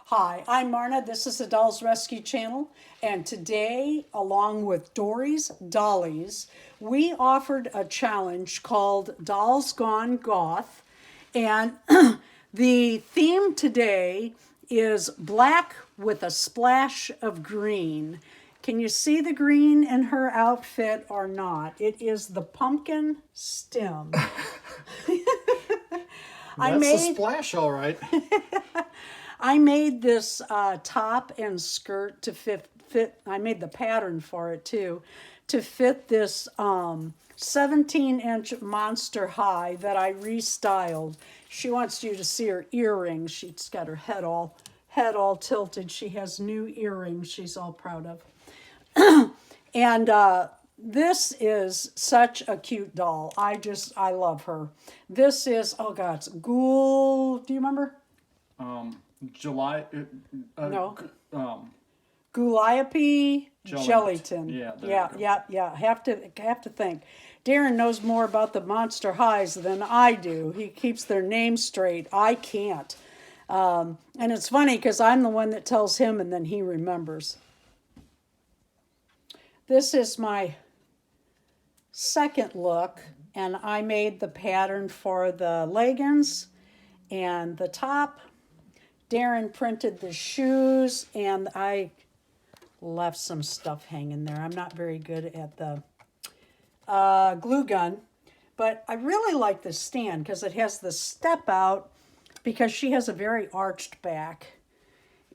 Hi, I'm Marna. This is the Dolls Rescue Channel. And today, along with Dory's Dollies, we offered a challenge called Dolls Gone Goth. And the theme today is black with a splash of green. Can you see the green in her outfit or not? It is the pumpkin stem. That's a splash, all right. I made this top and skirt to fit. I made the pattern for it too, to fit this 17-inch monster high that I restyled. She wants you to see her earrings. She's got her head all tilted. She has new earrings she's all proud of. And this is such a cute doll. I love her. This is, oh God, it's Ghoul. Do you remember? July. No. Calliope Gelatin. Yeah. Have to think. Darren knows more about the monster highs than I do. He keeps their names straight. I can't. And it's funny because I'm the one that tells him and then he remembers. This is my second look, and I made the pattern for the leggings and the top. Darren printed the shoes, and I left some stuff hanging there. I'm not very good at the glue gun, but I really like this stand because it has the step out because she has a very arched back.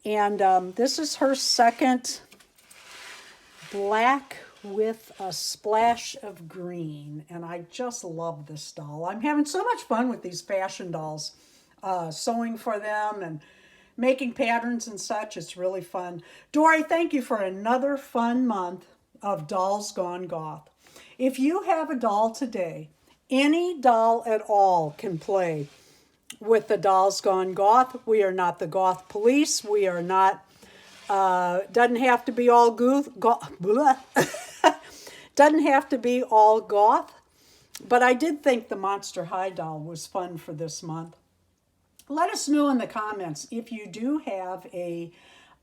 And this is her second black with a splash of green, and I just love this doll. I'm having so much fun with these fashion dolls, sewing for them and making patterns and such. It's really fun. Dory, thank you for another fun month of Dolls Gone Goth. If you have a doll today, any doll at all can play with the Dolls Gone Goth. We are not the goth police. We are not, doesn't have to be all doesn't have to be all goth, but I did think the Monster High doll was fun for this month. Let us know in the comments if you do have a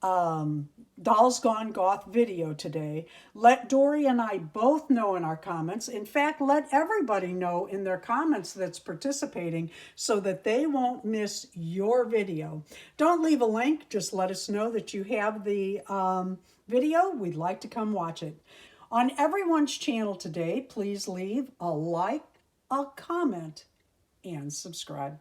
Dolls Gone Goth video today. Let Dory and I both know in our comments. In fact, let everybody know in their comments that's participating so that they won't miss your video. Don't leave a link. Just let us know that you have the video. We'd like to come watch it. On everyone's channel today, please leave a like, a comment, and subscribe.